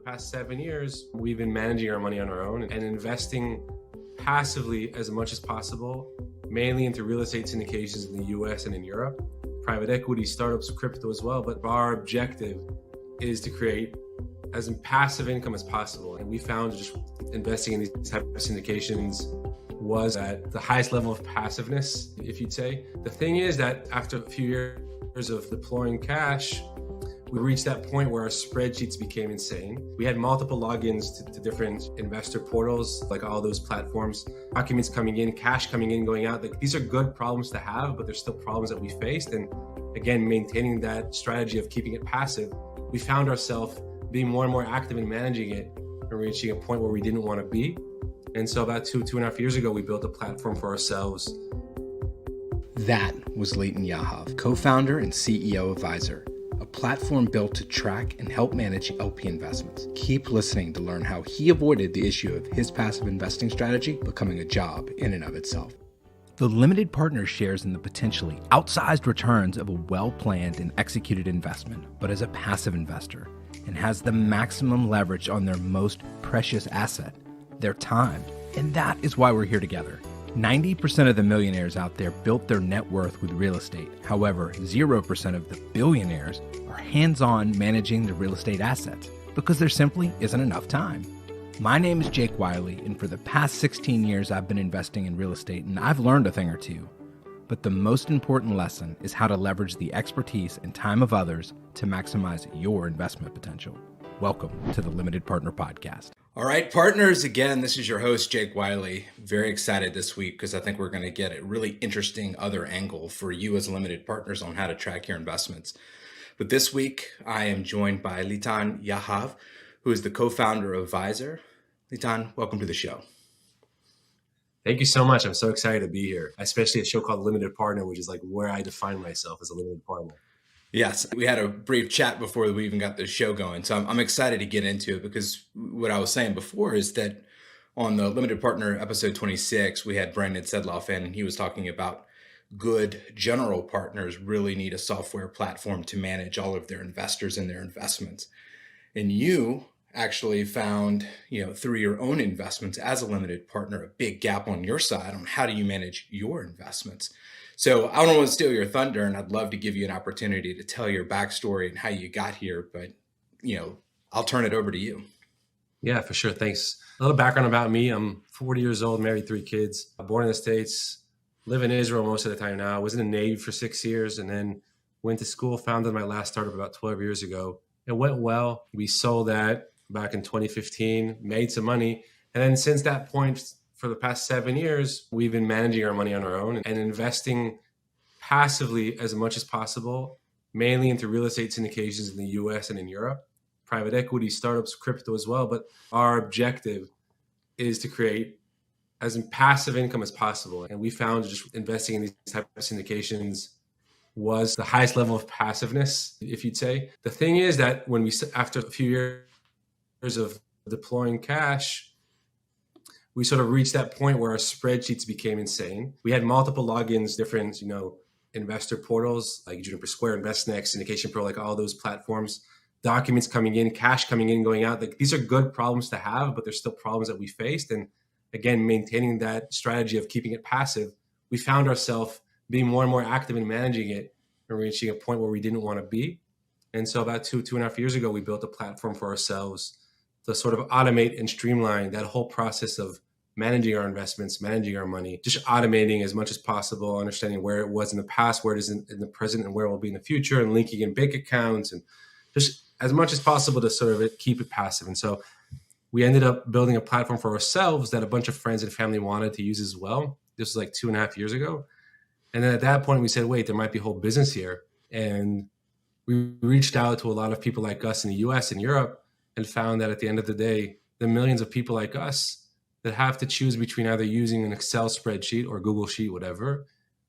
past 7 years, we've been managing our money on our own and investing passively as much as possible, mainly into real estate syndications in the US and in Europe, private equity, startups, crypto as well. But our objective is to create as passive income as possible. And we found just investing in these type of syndications was at the highest level of passiveness, if you'd say. The thing is that after a few years of deploying cash, we reached that point where our spreadsheets became insane. We had multiple logins to different investor portals, like all those platforms, documents coming in, cash coming in, going out. Like, these are good problems to have, but there's still problems that we faced. And again, maintaining that strategy of keeping it passive, we found ourselves being more and more active in managing it and reaching a point where we didn't want to be. And so about two and a half years ago, we built a platform for ourselves. That was Litan Yahav, co-founder and CEO of Vyzer, a platform built to track and help manage LP investments. Keep listening to learn how he avoided the issue of his passive investing strategy becoming a job in and of itself. The limited partner shares in the potentially outsized returns of a well-planned and executed investment, but as a passive investor, and has the maximum leverage on their most precious asset, their time. And that is why we're here together. 90% of the millionaires out there built their net worth with real estate. However, 0% of the billionaires are hands-on managing the real estate assets because there simply isn't enough time. My name is Jake Wiley, and for the past 16 years, I've been investing in real estate, and I've learned a thing or two. But the most important lesson is how to leverage the expertise and time of others to maximize your investment potential. Welcome to the Limited Partner Podcast. All right, partners, again, this is your host, Jake Wiley. Very excited this week because I think we're going to get a really interesting other angle for you as limited partners on how to track your investments. But this week, I am joined by Litan Yahav, who is the co-founder of Vyzer. Litan, welcome to the show. Thank you so much. I'm so excited to be here, especially a show called Limited Partner, which is like where I define myself as a limited partner. Yes, we had a brief chat before we even got the show going. So I'm excited to get into it because what I was saying before is that on the Limited Partner episode 26, we had Brandon Sedloff in, and he was talking about good general partners really need a software platform to manage all of their investors and their investments. And you actually found, through your own investments as a limited partner, a big gap on your side on how do you manage your investments. So I don't want to steal your thunder, and I'd love to give you an opportunity to tell your backstory and how you got here, but I'll turn it over to you. Yeah, for sure. Thanks. A little background about me. I'm 40 years old, married 3 kids, born in the States, live in Israel most of the time now. I was in the Navy for 6 years and then went to school, founded my last startup about 12 years ago. It went well. We sold that back in 2015, made some money. And then since that point, for the past 7 years, we've been managing our money on our own and investing passively as much as possible, mainly into real estate syndications in the US and in Europe, private equity, startups, crypto as well. But our objective is to create as passive income as possible. And we found just investing in these type of syndications was the highest level of passiveness, if you'd say. The thing is that after a few years of deploying cash, we sort of reached that point where our spreadsheets became insane. We had multiple logins, different, investor portals like Juniper Square, InvestNext, Syndication Pro, like all those platforms, documents coming in, cash coming in, going out. Like, these are good problems to have, but there's still problems that we faced. And again, maintaining that strategy of keeping it passive, we found ourselves being more and more active in managing it and reaching a point where we didn't want to be. And so about two and a half years ago, we built a platform for ourselves to sort of automate and streamline that whole process of managing our investments, managing our money, just automating as much as possible, understanding where it was in the past, where it is in the present, and where it will be in the future, and linking in bank accounts, and just as much as possible to sort of keep it passive. And so we ended up building a platform for ourselves that a bunch of friends and family wanted to use as well. This was like 2.5 years ago. And then at that point, we said, wait, there might be a whole business here. And we reached out to a lot of people like us in the US and Europe and found that at the end of the day, the millions of people like us that have to choose between either using an Excel spreadsheet or Google Sheet, whatever,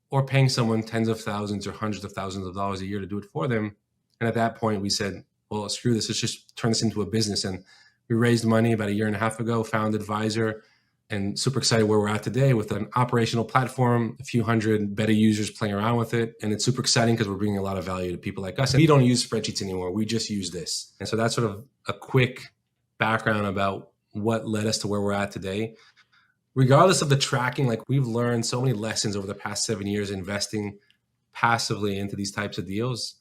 or paying someone tens of thousands or hundreds of thousands of dollars a year to do it for them. And at that point, we said, well, screw this. Let's just turn this into a business. And we raised money about 1.5 years ago, founded Vyzer, and super excited where we're at today with an operational platform, a few hundred beta users playing around with it. And it's super exciting because we're bringing a lot of value to people like us. And we don't use spreadsheets anymore. We just use this. And so that's sort of a quick background about what led us to where we're at today. Regardless of the tracking, like we've learned so many lessons over the past 7 years investing passively into these types of deals.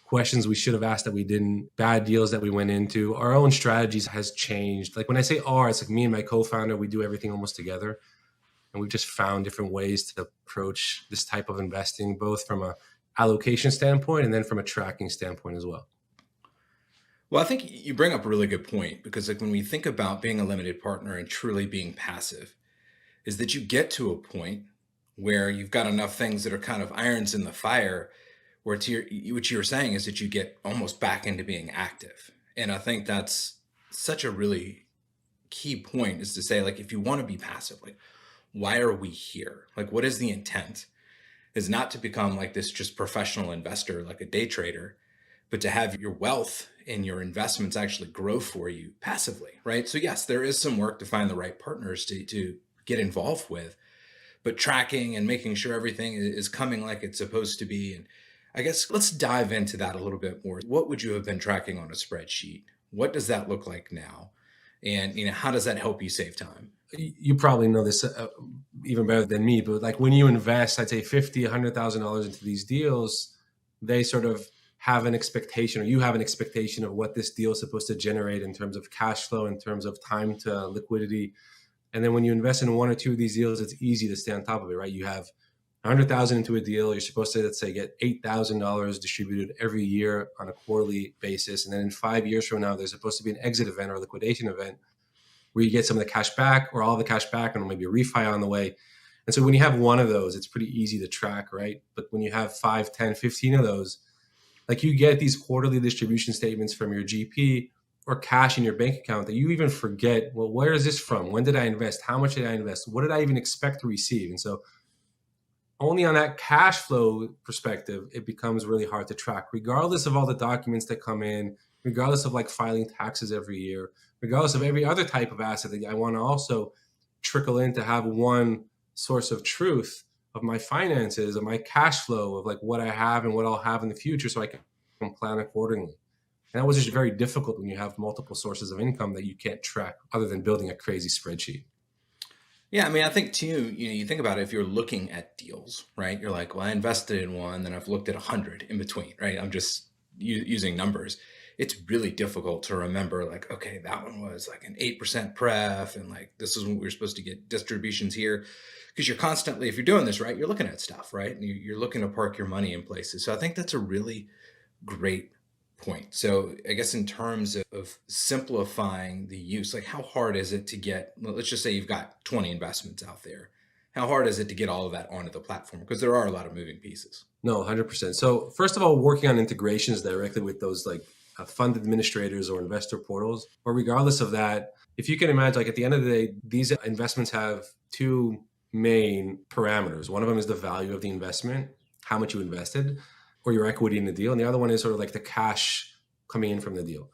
Questions we should have asked that we didn't, bad deals that we went into. Our own strategies has changed. Like when I say our, it's like me and my co-founder, we do everything almost together. And we've just found different ways to approach this type of investing, both from a allocation standpoint and then from a tracking standpoint as well. Well, I think you bring up a really good point, because like when we think about being a limited partner and truly being passive, is that you get to a point where you've got enough things that are kind of irons in the fire, where what you were saying is that you get almost back into being active. And I think that's such a really key point, is to say, like, if you want to be passive, like, why are we here? Like, what is the intent? Is not to become like this just professional investor, like a day trader, but to have your wealth and your investments actually grow for you passively, right? So yes, there is some work to find the right partners to get involved with, but tracking and making sure everything is coming like it's supposed to be. And I guess let's dive into that a little bit more. What would you have been tracking on a spreadsheet? What does that look like now? And how does that help you save time? You probably know this even better than me, but like when you invest, I'd say $50,000, $100,000 into these deals, they sort of have an expectation, or you have an expectation of what this deal is supposed to generate in terms of cash flow, in terms of time to liquidity. And then when you invest in one or two of these deals, it's easy to stay on top of it, right? You have 100,000 into a deal. You're supposed to, let's say, get $8,000 distributed every year on a quarterly basis. And then in 5 years from now, there's supposed to be an exit event or a liquidation event where you get some of the cash back or all the cash back, and maybe a refi on the way. And so when you have one of those, it's pretty easy to track, right? But when you have 5, 10, 15 of those, like you get these quarterly distribution statements from your GP or cash in your bank account that you even forget, well, where is this from? When did I invest? How much did I invest? What did I even expect to receive? And so only on that cash flow perspective, it becomes really hard to track, regardless of all the documents that come in, regardless of like filing taxes every year, regardless of every other type of asset that I want to also trickle in to have one source of truth of my finances, of my cash flow, of like what I have and what I'll have in the future, so I can plan accordingly. And that was just very difficult when you have multiple sources of income that you can't track other than building a crazy spreadsheet. Yeah, I mean, I think too, you think about it, if you're looking at deals, right? You're like, well, I invested in one, then I've looked at 100 in between, right? I'm just using numbers. It's really difficult to remember, like, okay, that one was like an 8% pref, and like, this is when we were supposed to get distributions here. Because you're constantly, if you're doing this, right, you're looking at stuff, right? And you're looking to park your money in places. So I think that's a really great point. So I guess in terms of simplifying the use, like how hard is it to get, let's just say you've got 20 investments out there. How hard is it to get all of that onto the platform? Because there are a lot of moving pieces. No, 100%. So first of all, working on integrations directly with those like fund administrators or investor portals, or regardless of that, if you can imagine, like at the end of the day, these investments have two main parameters. One of them is the value of the investment, how much you invested, or your equity in the deal. And the other one is sort of like the cash coming in from the deal.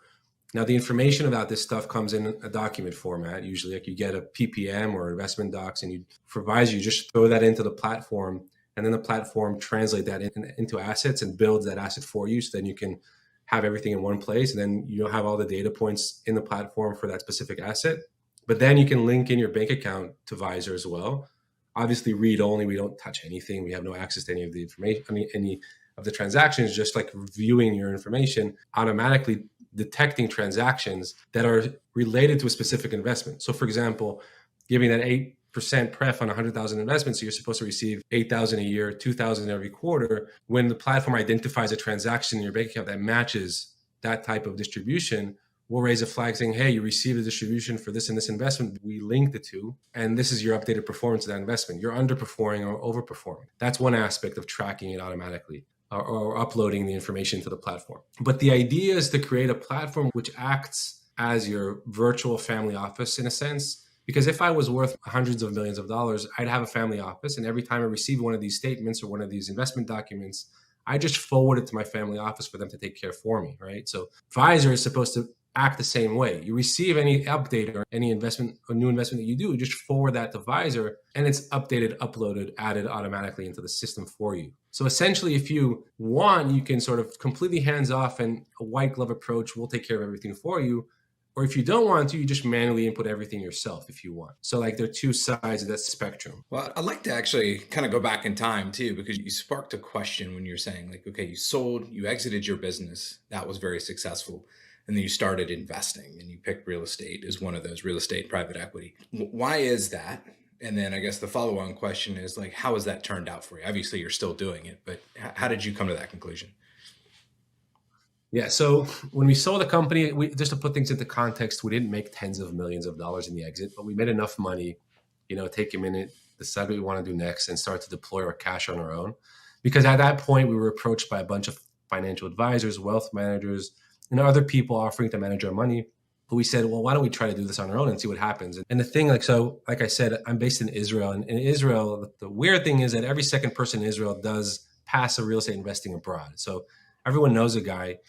Now, the information about this stuff comes in a document format. Usually, like you get a PPM or investment docs, and for Vyzer, you just throw that into the platform, and then the platform translate that into assets and builds that asset for you. So then you can have everything in one place, and then you have all the data points in the platform for that specific asset. But then you can link in your bank account to Vyzer as well. Obviously, read only. We don't touch anything. We have no access to any of the information. I mean, any of the transactions, just like reviewing your information, automatically detecting transactions that are related to a specific investment. So for example, giving that 8% pref on 100,000 investments, so you're supposed to receive 8,000 a year, 2,000 every quarter. When the platform identifies a transaction in your bank account that matches that type of distribution, we'll raise a flag saying, hey, you received a distribution for this and this investment. We linked the two, and this is your updated performance of that investment. You're underperforming or overperforming. That's one aspect of tracking it automatically or uploading the information to the platform. But the idea is to create a platform which acts as your virtual family office in a sense. Because if I was worth hundreds of millions of dollars, I'd have a family office. And every time I receive one of these statements or one of these investment documents, I just forward it to my family office for them to take care for me, right? So Vyzer is supposed to act the same way. You receive any update or any investment or new investment that you do, you just forward that to Vyzer, and it's updated, uploaded, added automatically into the system for you. So essentially, if you want, you can sort of completely hands off and a white glove approach, we'll take care of everything for you. Or if you don't want to, you just manually input everything yourself if you want. So like there are two sides of that spectrum. Well, I'd like to actually kind of go back in time too, because you sparked a question when you're saying like, okay, you exited your business. That was very successful. And then you started investing and you picked real estate as one of those, real estate private equity. Why is that? And then I guess the follow-on question is like, how has that turned out for you? Obviously you're still doing it, but how did you come to that conclusion? Yeah. So when we sold the company, just to put things into context, we didn't make tens of millions of dollars in the exit, but we made enough money, take a minute, decide what we want to do next, and start to deploy our cash on our own. Because at that point, we were approached by a bunch of financial advisors, wealth managers, and other people offering to manage our money. But we said, well, why don't we try to do this on our own and see what happens? And the thing, like I said, I'm based in Israel. And in Israel, the weird thing is that every second person in Israel does passive real estate investing abroad. So everyone knows a guy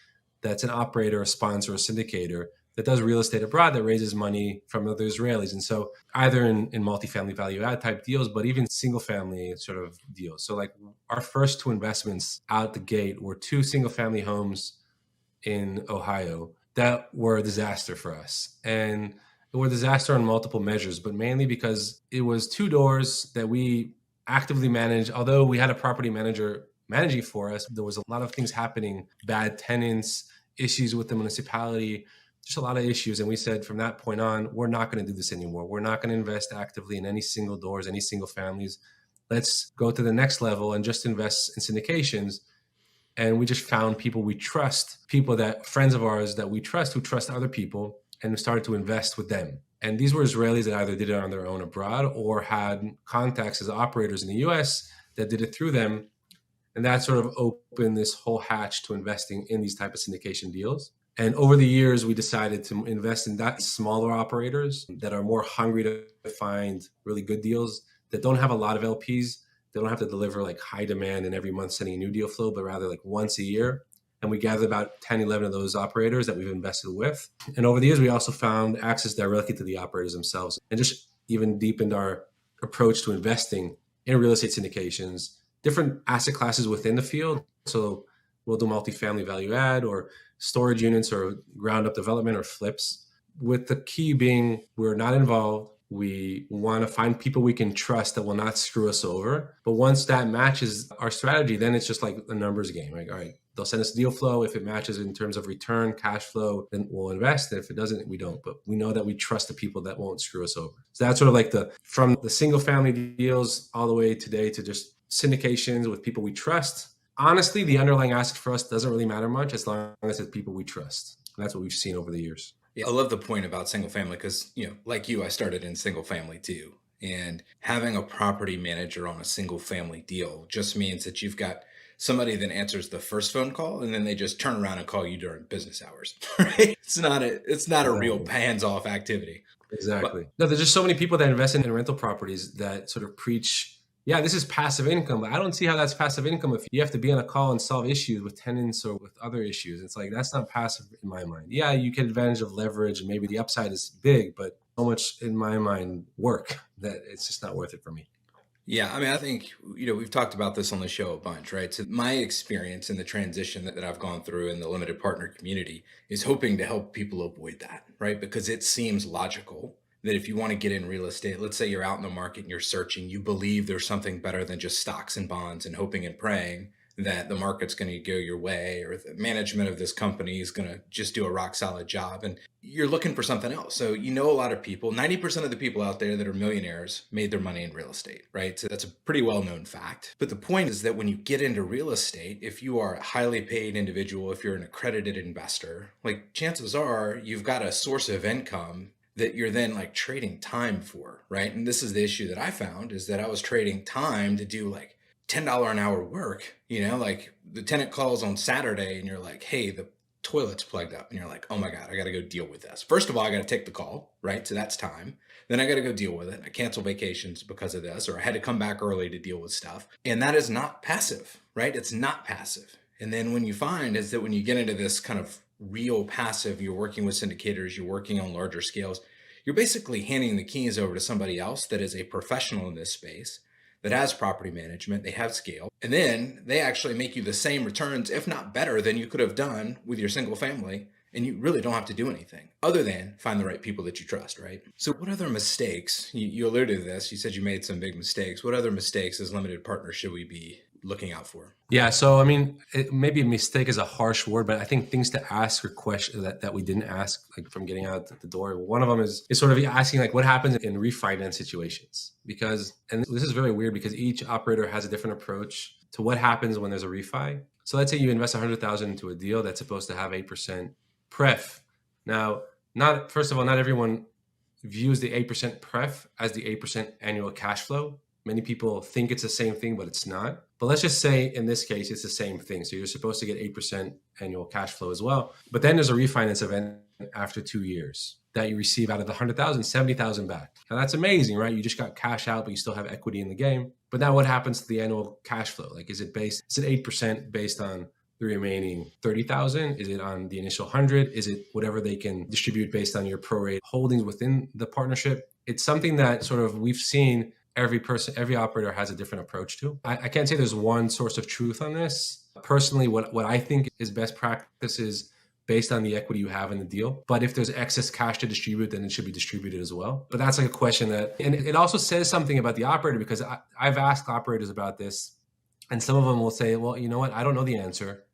that's an operator, a sponsor, a syndicator that does real estate abroad that raises money from other Israelis. And so either in multifamily value add type deals, but even single family sort of deals. So like our first two investments out the gate were two single family homes in Ohio that were a disaster for us. And they were a disaster on multiple measures, but mainly because it was two doors that we actively managed. Although we had a property manager managing for us, there was a lot of things happening, bad tenants, issues with the municipality, just a lot of issues. And we said from that point on, we're not going to do this anymore. We're not going to invest actively in any single doors, any single families. Let's go to the next level and just invest in syndications. And we just found people we trust, friends of ours that we trust, who trust other people, and we started to invest with them. And these were Israelis that either did it on their own abroad or had contacts as operators in the US that did it through them. And that sort of opened this whole hatch to investing in these type of syndication deals. And over the years, we decided to invest in that smaller operators that are more hungry to find really good deals, that don't have a lot of LPs. They don't have to deliver like high demand and every month sending a new deal flow, but rather like once a year. And we gathered about 10, 11 of those operators that we've invested with. And over the years, we also found access directly to the operators themselves and just even deepened our approach to investing in real estate syndications, different asset classes within the field. So we'll do multifamily value add or storage units or ground up development or flips, with the key being we're not involved. We want to find people we can trust that will not screw us over. But once that matches our strategy, then it's just like a numbers game. Like, all right, they'll send us deal flow. If it matches in terms of return, cash flow, then we'll invest. And if it doesn't, we don't. But we know that we trust the people that won't screw us over. So that's sort of like from the single family deals all the way today to just syndications with people we trust. Honestly, the underlying asset for us doesn't really matter much as long as it's people we trust. And that's what we've seen over the years. Yeah, I love the point about single family because, like you, I started in single family too. And having a property manager on a single family deal just means that you've got somebody that answers the first phone call and then they just turn around and call you during business hours. Right? It's not a real hands-off activity. Exactly. No, there's just so many people that invest in rental properties that sort of preach, yeah, this is passive income. But I don't see how that's passive income if you have to be on a call and solve issues with tenants or with other issues. It's like, that's not passive in my mind. Yeah, you get advantage of leverage and maybe the upside is big, but so much in my mind work that it's just not worth it for me. Yeah, I mean, I think, we've talked about this on the show a bunch, right? So my experience in the transition that I've gone through in the limited partner community is hoping to help people avoid that, right? Because it seems logical that if you want to get in real estate, let's say you're out in the market and you're searching, you believe there's something better than just stocks and bonds and hoping and praying that the market's going to go your way or the management of this company is going to just do a rock solid job. And you're looking for something else. So, a lot of people, 90% of the people out there that are millionaires made their money in real estate, right? So that's a pretty well-known fact. But the point is that when you get into real estate, if you are a highly paid individual, if you're an accredited investor, like chances are you've got a source of income that you're then like trading time for, right? And this is the issue that I found is that I was trading time to do like $10 an hour work, like the tenant calls on Saturday and you're like, hey, the toilet's plugged up. And you're like, oh my God, I got to go deal with this. First of all, I got to take the call, right? So that's time. Then I got to go deal with it. I cancel vacations because of this, or I had to come back early to deal with stuff. And that is not passive, right? It's not passive. And then when you find is that when you get into this kind of real passive, you're working with syndicators, you're working on larger scales, you're basically handing the keys over to somebody else that is a professional in this space, that has property management, they have scale, and then they actually make you the same returns, if not better than you could have done with your single family. and you really don't have to do anything other than find the right people that you trust, right? So what other mistakes, you alluded to this, you said you made some big mistakes. What other mistakes as limited partners should we be looking out for? Yeah. So, I mean, maybe a mistake is a harsh word, but I think things to ask or questions that we didn't ask, like from getting out the door. One of them is sort of asking, like, what happens in refinance situations? Because, and this is very weird because each operator has a different approach to what happens when there's a refi. So let's say you invest 100,000 into a deal that's supposed to have 8% pref. Now, first of all, not everyone views the 8% pref as the 8% annual cash flow. Many people think it's the same thing, but it's not. But let's just say in this case, it's the same thing. So you're supposed to get 8% annual cash flow as well. But then there's a refinance event after 2 years that you receive out of the 100,000, 70,000 back. Now that's amazing, right? You just got cash out, but you still have equity in the game. But now what happens to the annual cash flow? Like, is it 8% based on the remaining 30,000? Is it on the initial 100? Is it whatever they can distribute based on your prorate holdings within the partnership? It's something that sort of we've seen every operator has a different approach to. I can't say there's one source of truth on this. Personally, what I think is best practice is based on the equity you have in the deal. But if there's excess cash to distribute, then it should be distributed as well. But that's like a question and it also says something about the operator, because I've asked operators about this, and some of them will say, well, you know what? I don't know the answer.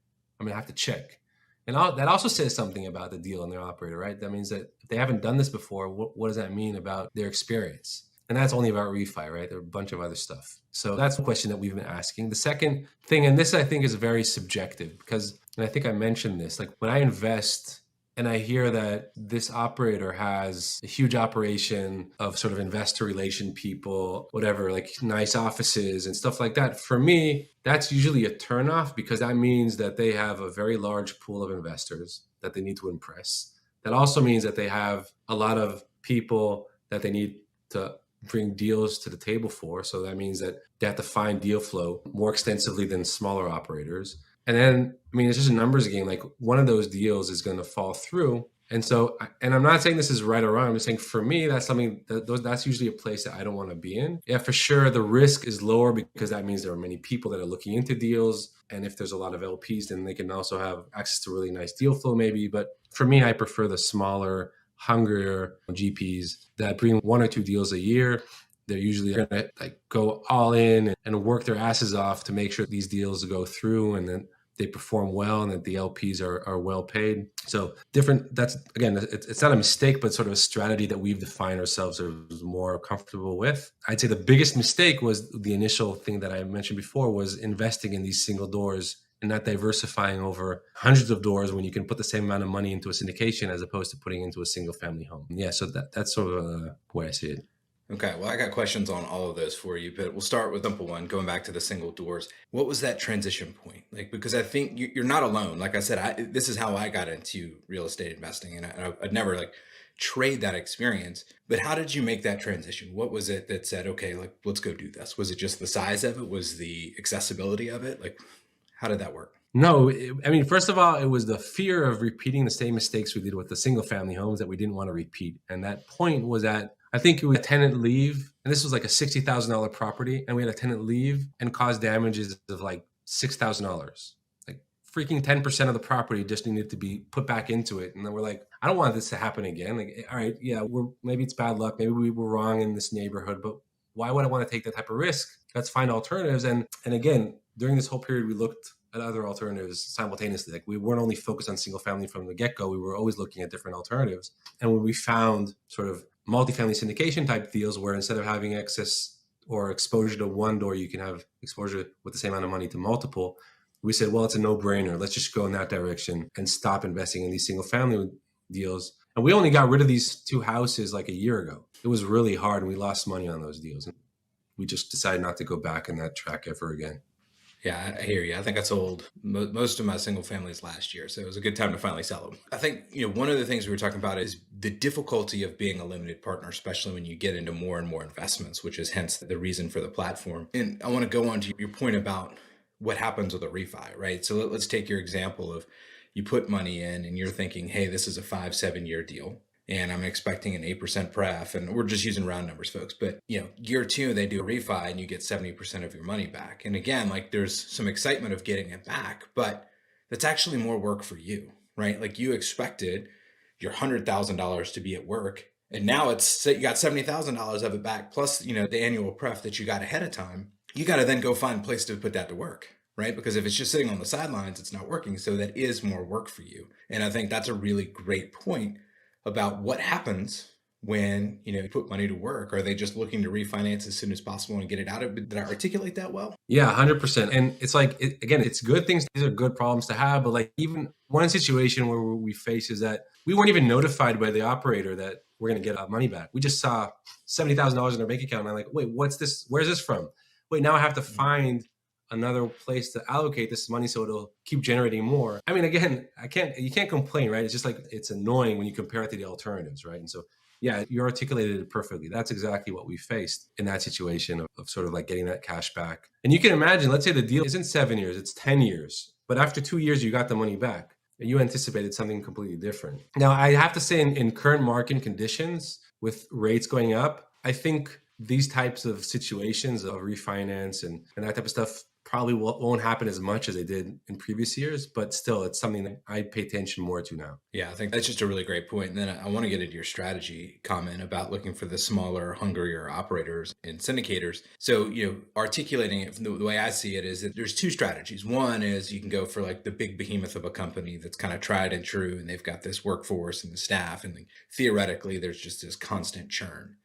I'm gonna have to check. And that also says something about the deal and their operator, right? That means that if they haven't done this before, what does that mean about their experience? And that's only about refi, right? There are a bunch of other stuff. So that's the question that we've been asking. The second thing, and this I think is very subjective, because, and I think I mentioned this, like when I invest and I hear that this operator has a huge operation of sort of investor relation people, whatever, like nice offices and stuff like that, for me, that's usually a turnoff, because that means that they have a very large pool of investors that they need to impress. That also means that they have a lot of people that they need to bring deals to the table for. So that means that they have to find deal flow more extensively than smaller operators. And then, I mean, it's just a numbers game. Like one of those deals is going to fall through. And so, and I'm not saying this is right or wrong. I'm just saying for me, that's something that's usually a place that I don't want to be in. Yeah, for sure. The risk is lower because that means there are many people that are looking into deals. And if there's a lot of LPs, then they can also have access to really nice deal flow maybe. But for me, I prefer the smaller, hungrier GPs that bring one or two deals a year. They're usually going to like go all in and work their asses off to make sure these deals go through and then they perform well and that the LPs are well paid. So different, that's again, it's not a mistake, but sort of a strategy that we've defined ourselves as more comfortable with. I'd say the biggest mistake was the initial thing that I mentioned before, was investing in these single doors and not diversifying over hundreds of doors when you can put the same amount of money into a syndication as opposed to putting into a single family home. Yeah, so that's sort of the way I see it. Okay, well, I got questions on all of those for you, but we'll start with simple one, going back to the single doors. What was that transition point? Like, because I think you're not alone. Like I said, this is how I got into real estate investing, and I'd never like trade that experience. But how did you make that transition? What was it that said, okay, like, let's go do this? Was it just the size of it? Was the accessibility of it? Like, how did that work? No, I mean, first of all, it was the fear of repeating the same mistakes we did with the single family homes that we didn't want to repeat. And that point was at, I think it was a tenant leave, and this was like a $60,000 property, and we had a tenant leave and cause damages of like $6,000. Like freaking 10% of the property just needed to be put back into it. And then we're like, I don't want this to happen again. Like, all right, yeah, maybe it's bad luck. Maybe we were wrong in this neighborhood, but why would I want to take that type of risk? Let's find alternatives. And again, during this whole period, we looked at other alternatives simultaneously. Like we weren't only focused on single family from the get-go, we were always looking at different alternatives. And when we found sort of multifamily syndication type deals where instead of having excess or exposure to one door, you can have exposure with the same amount of money to multiple, we said, well, it's a no-brainer. Let's just go in that direction and stop investing in these single family deals. And we only got rid of these two houses like a year ago. It was really hard and we lost money on those deals. And we just decided not to go back in that track ever again. Yeah, I hear you. I think I sold most of my single families last year, so it was a good time to finally sell them. I think, one of the things we were talking about is the difficulty of being a limited partner, especially when you get into more and more investments, which is hence the reason for the platform. And I want to go on to your point about what happens with a refi, right? So let's take your example of you put money in and you're thinking, hey, this is a 5-7 year deal. And I'm expecting an 8% pref, and we're just using round numbers, folks. But year 2, they do a refi and you get 70% of your money back. And again, like there's some excitement of getting it back, but that's actually more work for you, right? Like you expected your $100,000 to be at work, and now you got $70,000 of it back, plus the annual pref that you got ahead of time. You got to then go find a place to put that to work, right? Because if it's just sitting on the sidelines, it's not working. So that is more work for you. And I think that's a really great point about what happens when you put money to work. Are they just looking to refinance as soon as possible and get it out of it? Did I articulate that well? Yeah, 100%. And it's like, again, it's good things. These are good problems to have. But like even one situation where we face is that we weren't even notified by the operator that we're going to get our money back. We just saw $70,000 in our bank account. And I'm like, wait, what's this? Where's this from? Wait, now I have to find another place to allocate this money so it'll keep generating more. I mean, again, you can't complain, right? It's just like, it's annoying when you compare it to the alternatives, right? And so, yeah, you articulated it perfectly. That's exactly what we faced in that situation of sort of like getting that cash back. And you can imagine, let's say the deal isn't 7 years, it's 10 years. But after 2 years, you got the money back. You anticipated something completely different. Now, I have to say in current market conditions with rates going up, I think these types of situations of refinance and that type of stuff probably won't happen as much as they did in previous years, but still it's something that I pay attention more to now. Yeah, I think that's just a really great point. And then I want to get into your strategy comment about looking for the smaller, hungrier operators and syndicators. So, articulating it from the way I see it is that there's two strategies. One is you can go for like the big behemoth of a company that's kind of tried and true, and they've got this workforce and the staff, and theoretically there's just this constant churn.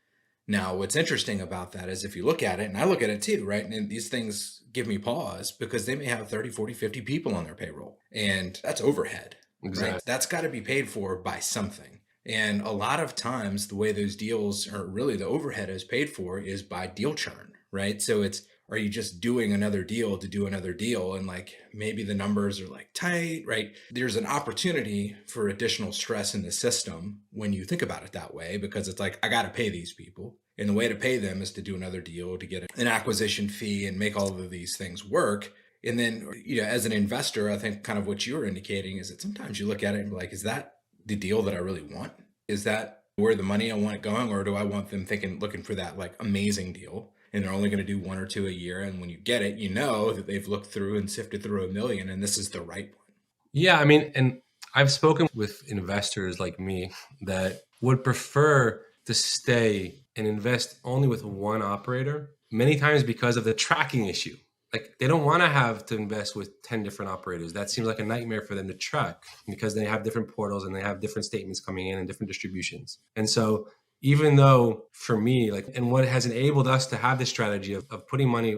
Now, what's interesting about that is if you look at it, and I look at it too, right? And these things give me pause because they may have 30, 40, 50 people on their payroll. And that's overhead. Exactly. Right? That's got to be paid for by something. And a lot of times the way those deals are really the overhead is paid for is by deal churn, right? So are you just doing another deal to do another deal? And like maybe the numbers are like tight, right? There's an opportunity for additional stress in the system when you think about it that way, because it's like, I got to pay these people. And the way to pay them is to do another deal, to get an acquisition fee and make all of these things work. And then, as an investor, I think kind of what you were indicating is that sometimes you look at it and be like, is that the deal that I really want? Is that where the money I want it going? Or do I want them looking for that like amazing deal? And they're only going to do 1 or 2 a year. And when you get it, you know that they've looked through and sifted through a million, and this is the right one. Yeah, I mean, and I've spoken with investors like me that would prefer to stay and invest only with one operator, many times because of the tracking issue. Like they don't want to have to invest with 10 different operators. That seems like a nightmare for them to track because they have different portals and they have different statements coming in and different distributions. And so even though for me, and what has enabled us to have this strategy of putting money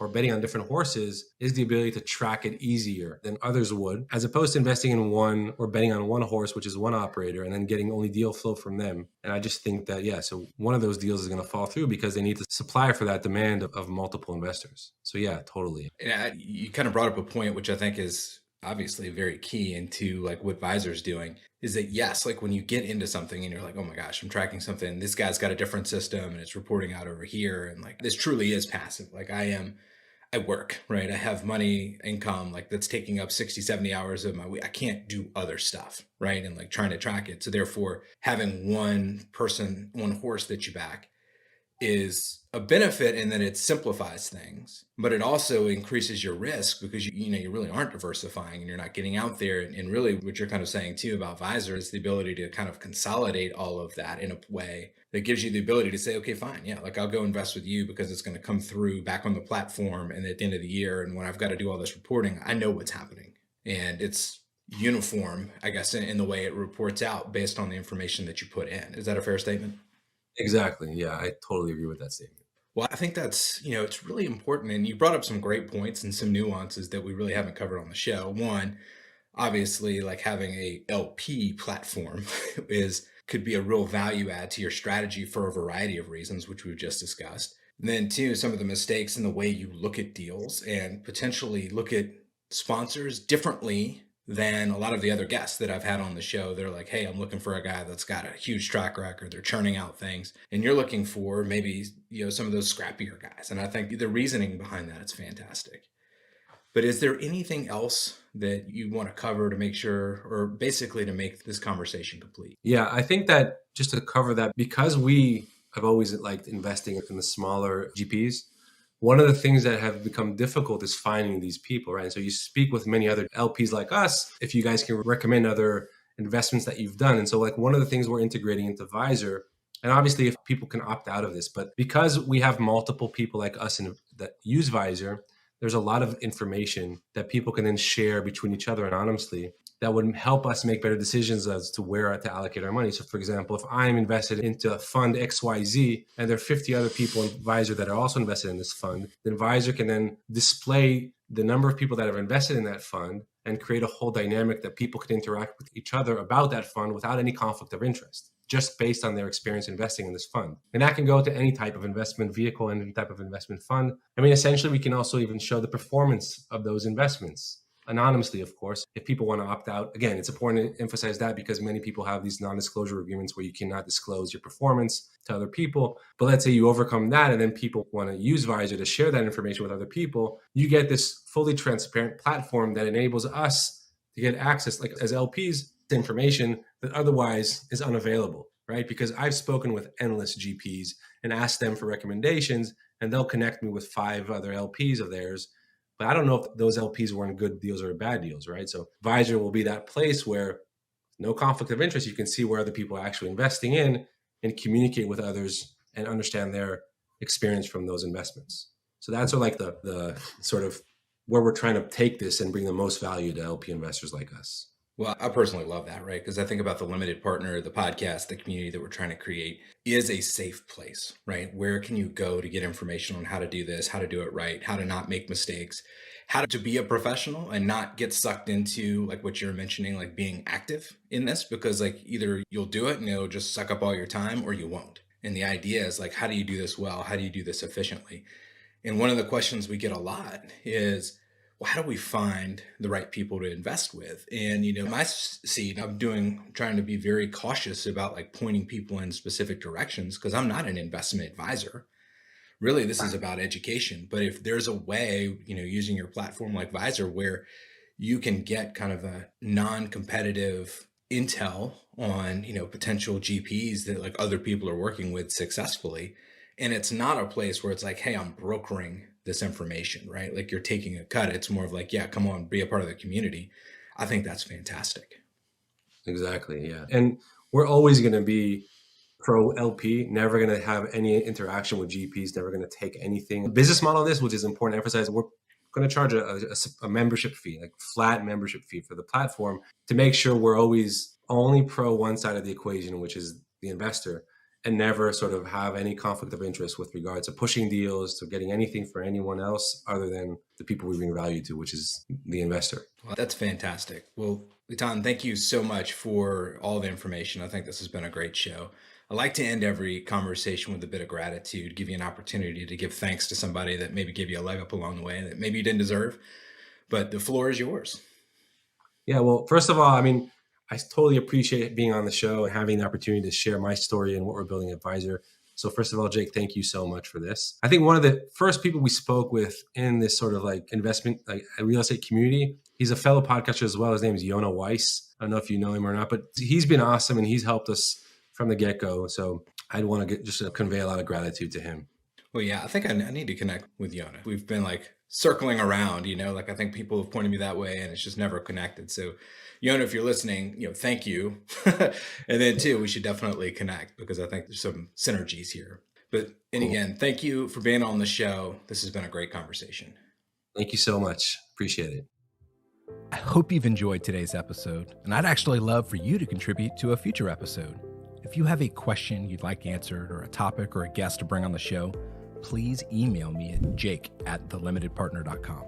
or betting on different horses is the ability to track it easier than others would, as opposed to investing in one or betting on one horse, which is one operator, and then getting only deal flow from them. And I just think that, so one of those deals is going to fall through because they need to supply for that demand of multiple investors. So yeah, totally. And you kind of brought up a point, which I think is obviously very key into like what Vyzer's doing, is that yes, like when you get into something and you're like, oh my gosh, I'm tracking something, this guy's got a different system and it's reporting out over here. And like, this truly is passive. Like I work, right? I have money, income, like that's taking up 60, 70 hours of my week. I can't do other stuff, right? And like trying to track it. So therefore having one person, one horse that you back is a benefit in that it simplifies things, but it also increases your risk because you really aren't diversifying and you're not getting out there. And really what you're kind of saying too about Vyzer is the ability to kind of consolidate all of that in a way that gives you the ability to say, okay, fine. Yeah. Like I'll go invest with you because it's going to come through back on the platform. And at the end of the year, and when I've got to do all this reporting, I know what's happening and it's uniform, I guess, in the way it reports out based on the information that you put in. Is that a fair statement? Exactly. Yeah, I totally agree with that statement. Well, I think that's, it's really important. And you brought up some great points and some nuances that we really haven't covered on the show. One, obviously, like having a LP platform could be a real value add to your strategy for a variety of reasons, which we've just discussed. And then two, some of the mistakes in the way you look at deals and potentially look at sponsors differently than a lot of the other guests that I've had on the show. They're like, hey, I'm looking for a guy that's got a huge track record. They're churning out things. And you're looking for maybe, some of those scrappier guys. And I think the reasoning behind that is fantastic. But is there anything else that you want to cover to make sure, or basically to make this conversation complete? Yeah, I think that just to cover that, because we have always liked investing in the smaller GPs, one of the things that have become difficult is finding these people, right? And so you speak with many other LPs like us, if you guys can recommend other investments that you've done. And so like one of the things we're integrating into Vyzer, and obviously if people can opt out of this, but because we have multiple people like us that use Vyzer, there's a lot of information that people can then share between each other anonymously that would help us make better decisions as to where to allocate our money. So for example, if I'm invested into a fund XYZ and there are 50 other people in Vyzer that are also invested in this fund, then Vyzer can then display the number of people that have invested in that fund and create a whole dynamic that people can interact with each other about that fund without any conflict of interest, just based on their experience investing in this fund. And that can go to any type of investment vehicle and any type of investment fund. I mean, essentially, we can also even show the performance of those investments anonymously, of course, if people want to opt out. Again, it's important to emphasize that because many people have these non-disclosure agreements where you cannot disclose your performance to other people. But let's say you overcome that and then people want to use Vyzer to share that information with other people. You get this fully transparent platform that enables us to get access, like as LPs, to information that otherwise is unavailable, right? Because I've spoken with endless GPs and asked them for recommendations, and they'll connect me with 5 other LPs of theirs. But I don't know if those LPs were in good deals or bad deals, right? So Vyzer will be that place where no conflict of interest. You can see where other people are actually investing in and communicate with others and understand their experience from those investments. So that's like the sort of where we're trying to take this and bring the most value to LP investors like us. Well, I personally love that, right? Because I think about the limited partner, the podcast, the community that we're trying to create is a safe place, right? Where can you go to get information on how to do this, how to do it right, how to not make mistakes, how to be a professional and not get sucked into like what you're mentioning, like being active in this, because like either you'll do it and it'll just suck up all your time or you won't. And the idea is like, how do you do this well? How do you do this efficiently? And one of the questions we get a lot is, well, how do we find the right people to invest with? And, you know, my seat, I'm trying to be very cautious about like pointing people in specific directions because I'm not an investment advisor. Really, this is about education. But if there's a way, you know, using your platform like Vyzer where you can get kind of a non-competitive intel on, you know, potential GPs that like other people are working with successfully. And it's not a place where it's like, hey, I'm brokering this information, right? Like you're taking a cut. It's more of like, yeah, come on, be a part of the community. I think that's fantastic. Exactly. Yeah. And we're always going to be pro LP, never going to have any interaction with GPs, never going to take anything. The business model of this, which is important to emphasize, we're going to charge a membership fee, like flat membership fee for the platform to make sure we're always only pro one side of the equation, which is the investor, and never sort of have any conflict of interest with regards to pushing deals, to getting anything for anyone else other than the people we bring value to, which is the investor. Well, that's fantastic. Well, Litan, thank you so much for all the information. I think this has been a great show. I like to end every conversation with a bit of gratitude, give you an opportunity to give thanks to somebody that maybe gave you a leg up along the way that maybe you didn't deserve, but the floor is yours. Yeah, well, first of all, I mean, I totally appreciate being on the show and having the opportunity to share my story and what we're building at Vyzer. So first of all, Jake, thank you so much for this. I think one of the first people we spoke with in this sort of like investment, like a real estate community, he's a fellow podcaster as well. His name is Yona Weiss. I don't know if you know him or not, but he's been awesome and he's helped us from the get-go. So I'd want to just convey a lot of gratitude to him. Well, yeah, I think I need to connect with Yona. We've been like circling around, you know, like I think people have pointed me that way and it's just never connected. So Yona, if you're listening, you know, thank you. And then too, we should definitely connect because I think there's some synergies here. But, and again, thank you for being on the show. This has been a great conversation. Thank you so much. Appreciate it. I hope you've enjoyed today's episode, and I'd actually love for you to contribute to a future episode. If you have a question you'd like answered or a topic or a guest to bring on the show, please email me at jake@thelimitedpartner.com.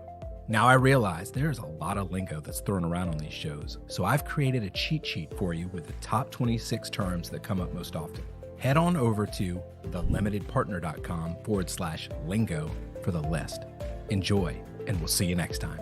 Now I realize there's a lot of lingo that's thrown around on these shows, so I've created a cheat sheet for you with the top 26 terms that come up most often. Head on over to thelimitedpartner.com/lingo for the list. Enjoy, and we'll see you next time.